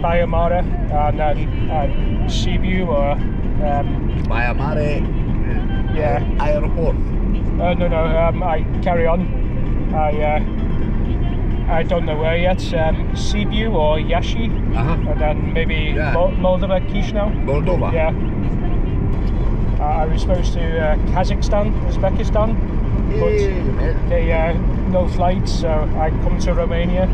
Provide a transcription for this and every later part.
Maramure and then Cebu or Maramure. Yeah. Airport. No. I carry on. I don't know where yet. Cebu or Yashi, and then maybe Moldova, Chisinau. Moldova. Yeah. I was supposed to Kazakhstan, Uzbekistan, but they no flights, so I come to Romania.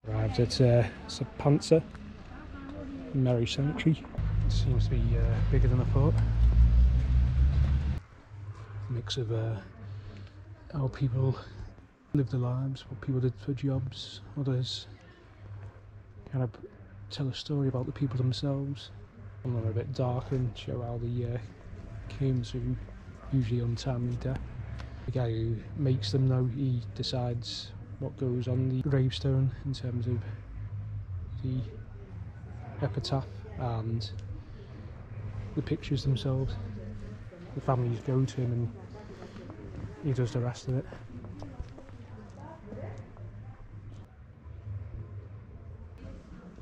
Arrived at Săpânța, Merry Cemetery. It seems to be bigger than I thought. Mix of how people live their lives, what people did for jobs, others kind of tell a story about the people themselves. Some of them are a bit darker and show how they came to usually untimely death. The guy who makes them, though, he decides what goes on the gravestone in terms of the epitaph and the pictures themselves. The families go to him and he does the rest of it.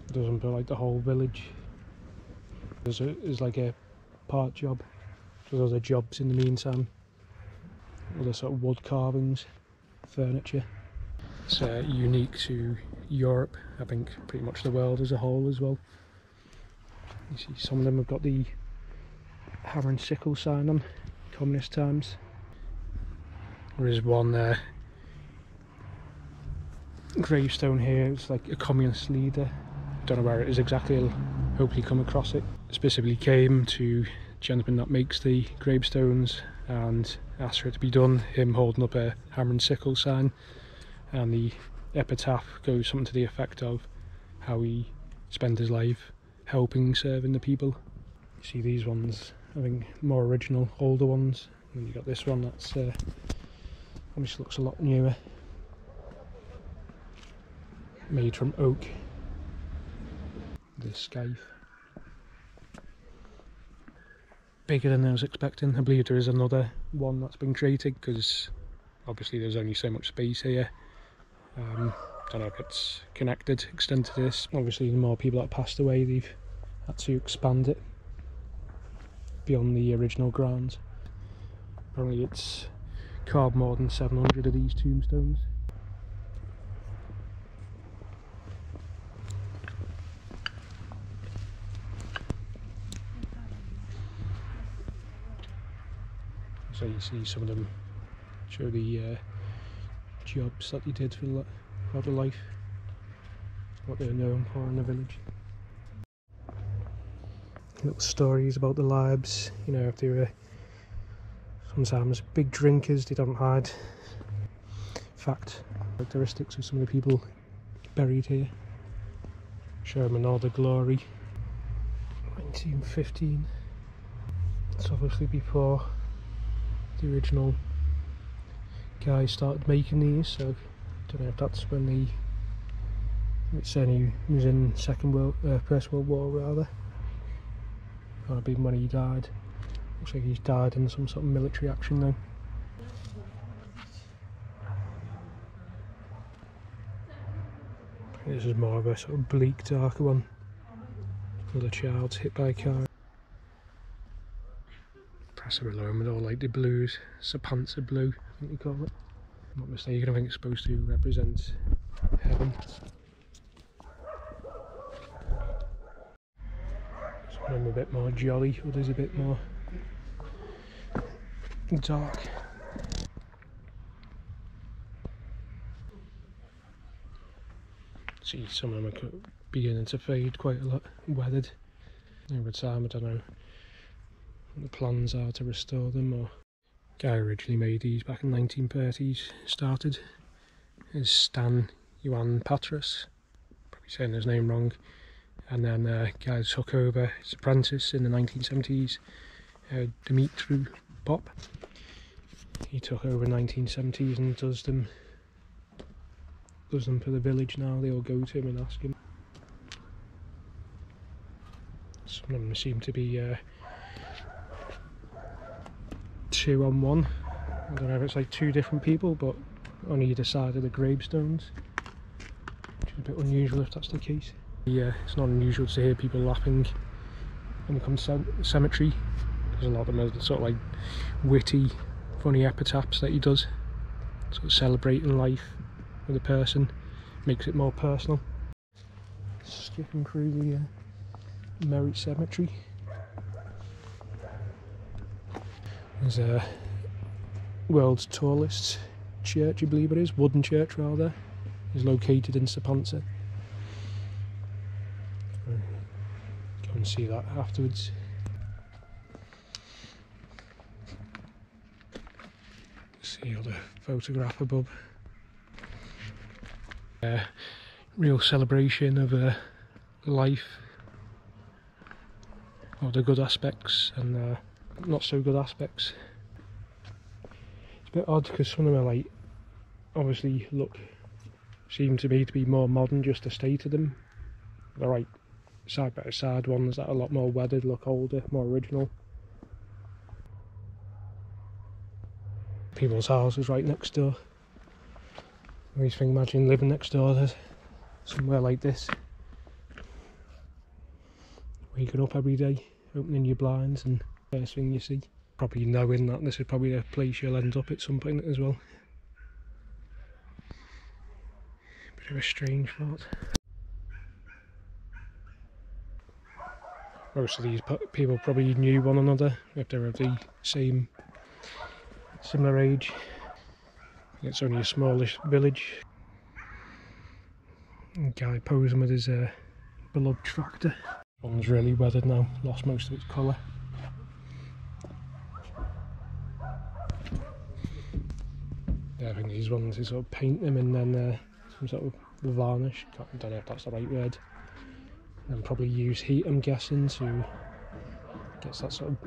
He doesn't put like the whole village. There's like a part job. There's other jobs in the meantime. Other sort of wood carvings, furniture. It's unique to Europe, I think pretty much the world as a whole as well. You see some of them have got the hammer and sickle sign on, communist times. There is one gravestone here, it's like a communist leader. Don't know where it is exactly, I'll hopefully come across it. Specifically came to the gentleman that makes the gravestones and asked for it to be done, him holding up a hammer and sickle sign, and the epitaph goes something to the effect of how he spent his life helping, serving the people. You see these ones, I think more original, older ones, and you got this one that's obviously looks a lot newer, made from oak. The scythe, bigger than I was expecting. I believe there is another one that's been created because obviously there's only so much space here. Don't know if it's connected, extended to this. Obviously the more people that passed away, they've had to expand it beyond the original grounds. Apparently it's carved more than 700 of these tombstones. So you see some of them show the jobs that they did for the life, what they're known for in the village. Little stories about the lives, you know, if they were sometimes big drinkers, they don't hide. Fact, characteristics of some of the people buried here. Show them in all the glory. 1915. It's obviously before the original guy started making these, so I don't know if that's when it's saying he was in First World War rather. Can't be when he died. Looks like he's died in some sort of military action though. This is more of a sort of bleak, darker one. Another child's hit by a car. Impressive alone with all like the blues, Săpânța blue, I think they call it. If I'm not mistaken, I think it's supposed to represent heaven. Some of them a bit more jolly, others a bit more dark. See, some of them are beginning to fade quite a lot, weathered. Over time, I don't know what the plans are to restore them, or guy originally made these back in the 1930s. Started as Stan Ioan Patras, probably saying his name wrong, and then guy took over his apprentice in the 1970s, Cimitirul Vesel. He took over in the 1970s and does them for the village now. They all go to him and ask him. Some of them seem to be 2 on 1. I don't know if it's like 2 different people, but on either side of the gravestones, which is a bit unusual if that's the case. Yeah, it's not unusual to hear people laughing when they come to cemetery, because a lot of them are sort of like witty, funny epitaphs that he does, sort of celebrating life with a person, makes it more personal. Skipping through the Merry Cemetery. There's a world's tallest church, I believe it is, wooden church rather, is located in Săpânța. Go and see that afterwards. See the photograph above. Real celebration of life, all the good aspects and not so good aspects. It's a bit odd because some of them are like, obviously seem to me to be more modern, just the state of them. They're like side by side ones that are a lot more weathered, look older, more original. People's houses right next door. I always think, imagine living next door to somewhere like this. Waking up every day, opening your blinds, and first thing you see, probably knowing that this is probably a place you'll end up at some point as well. Bit of a strange thought. Most of these people probably knew one another if they were of the similar age. It's only a smallish village. A guy posing with his beloved tractor. One's really weathered now, lost most of its colour. Yeah, I think these ones they sort of paint them and then some sort of varnish. I don't know if that's the right word. And probably use heat, I'm guessing, to get that sort of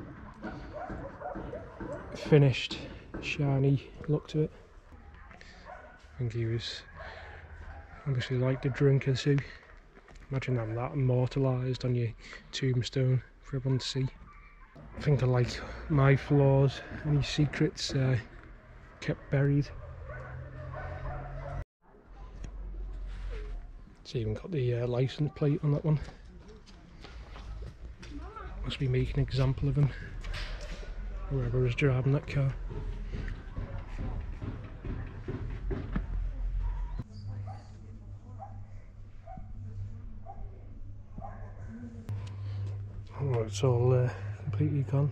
finished, shiny look to it. I think he was obviously liked a drinker too. Imagine having that immortalised on your tombstone for everyone to see. I think I like my flaws, any secrets kept buried. It's even got the licence plate on that one. Must be making an example of him, whoever was driving that car. Oh, it's all completely gone.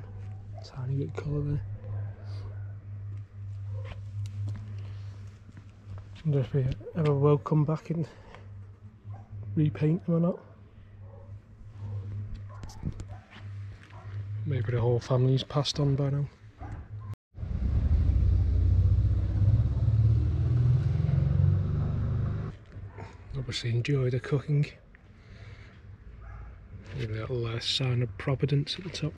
Tiny bit of colour there. I wonder if we ever will come back and repaint them or not. Maybe the whole family's passed on by now. Obviously enjoy the cooking. Maybe a little sign of providence at the top.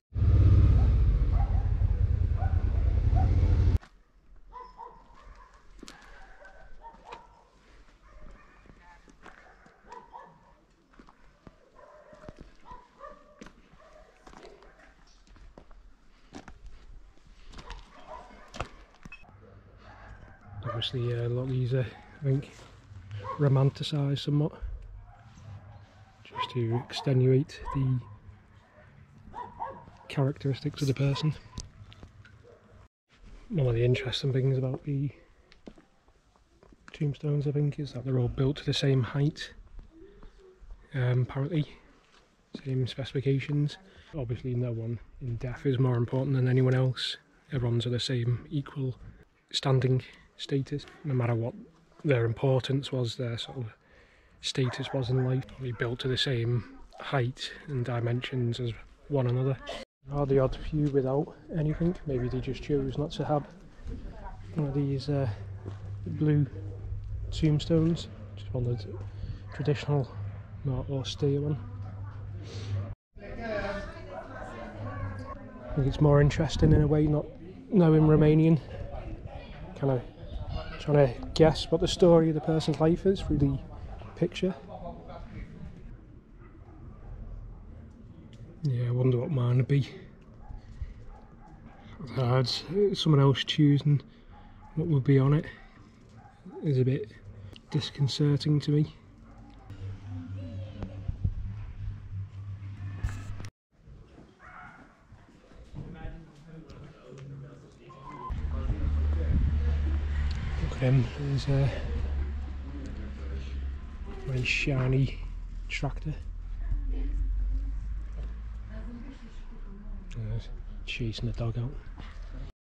Obviously a lot of these are, I think, romanticised somewhat, just to extenuate the characteristics of the person. One of the interesting things about the tombstones, I think, is that they're all built to the same height, apparently, same specifications. Obviously no one in death is more important than anyone else. Everyone's of the same equal standing status, no matter what their importance was, their sort of status was in life. Probably built to the same height and dimensions as one another. Are the odd few without anything? Maybe they just chose not to have one of these blue tombstones. Just wanted a traditional, more austere one. I think it's more interesting in a way, not knowing Romanian. Kind of trying to guess what the story of the person's life is through the picture. Yeah, I wonder what mine would be. Hard. Someone else choosing what would be on it is a bit disconcerting to me. Look at him, there's a very shiny tractor. Chasing the dog out.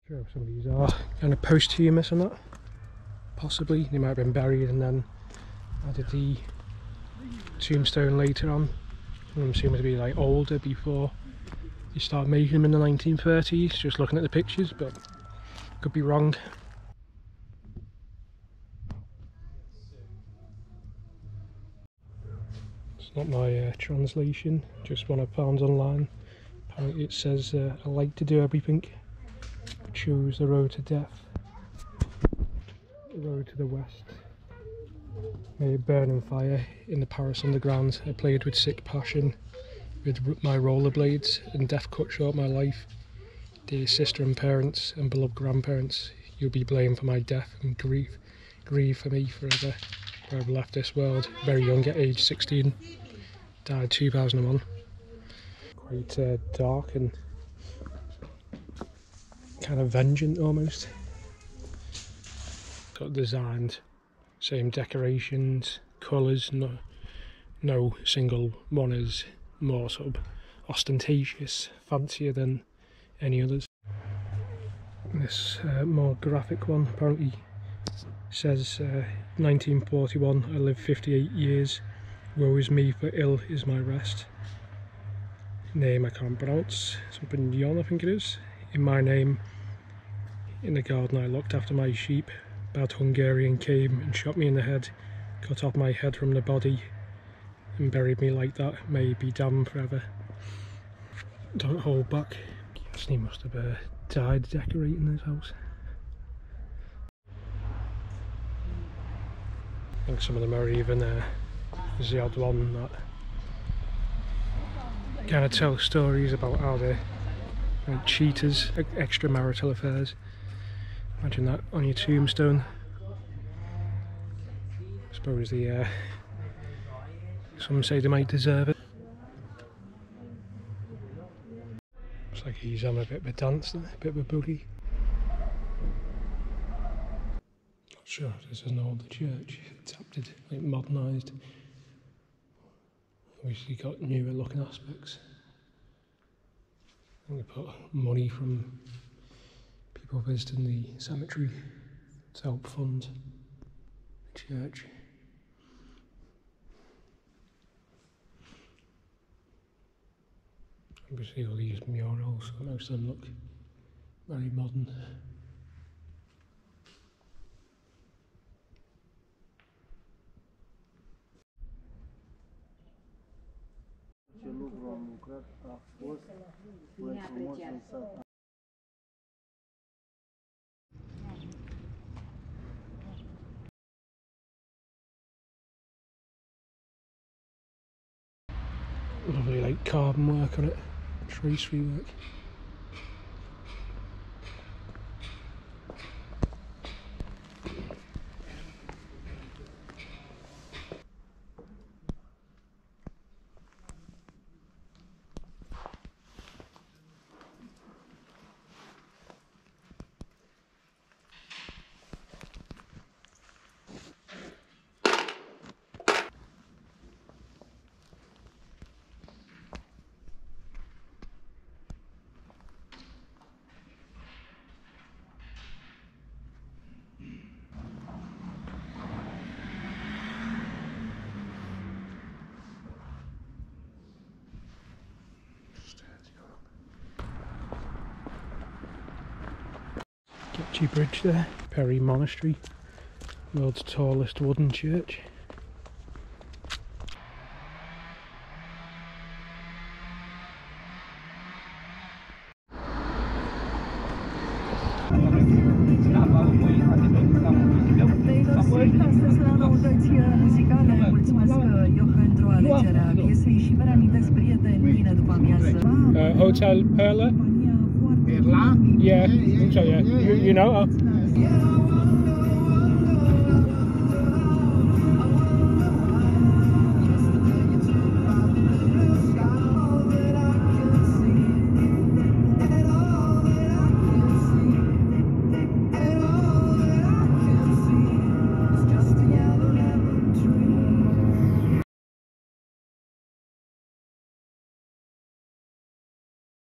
Sure if some of these are kind of posthumous or not. Possibly, they might have been buried and then added the tombstone later on. Some of them seem to be like older before you start making them in the 1930s, just looking at the pictures, but could be wrong. It's not my translation, just one I found online. Apparently it says, I like to do everything, choose the road to death, the road to the west, may it burn in fire, in the Paris underground, I played with sick passion, with my rollerblades, and death cut short my life. Dear sister and parents, and beloved grandparents, you'll be blamed for my death, and grieve for me forever, for I've left this world, very young at age 16, died 2001. Quite dark and kind of vengeant almost. Got designed, same decorations, colours, no single one is more sort of ostentatious, fancier than any others. This more graphic one apparently says 1941, I lived 58 years, woe is me for ill is my rest. Name I can't pronounce, something Yon I think it is. In my name, in the garden I looked after my sheep, bad Hungarian came and shot me in the head, cut off my head from the body and buried me like that, may he be damned forever. Don't hold back. Guess he must have died decorating his house. I think some of them are even, there's the odd one that kind of tell stories about how they're like cheaters, extramarital affairs. Imagine that on your tombstone. I suppose the some say they might deserve it. Looks like he's on a bit of a dance, a bit of a boogie. Not sure if this is an older church. It's adapted, like modernised. Obviously got newer looking aspects. I think they put money from people visiting the cemetery to help fund the church. Obviously all these murals, most of them look very modern. Ce lucru am lucrat a fost mai frumos în sat. Lovely like carbon work on it, tracery work. Getchy Bridge there, Perry Monastery, world's tallest wooden church. Astăzi la noutăți muzicale, mulțumesc Johan alegerea piesei și vă reamintesc, prieteni, bine după amiază. Hotel Perla? Perla? Yeah, I think so, yeah. You know?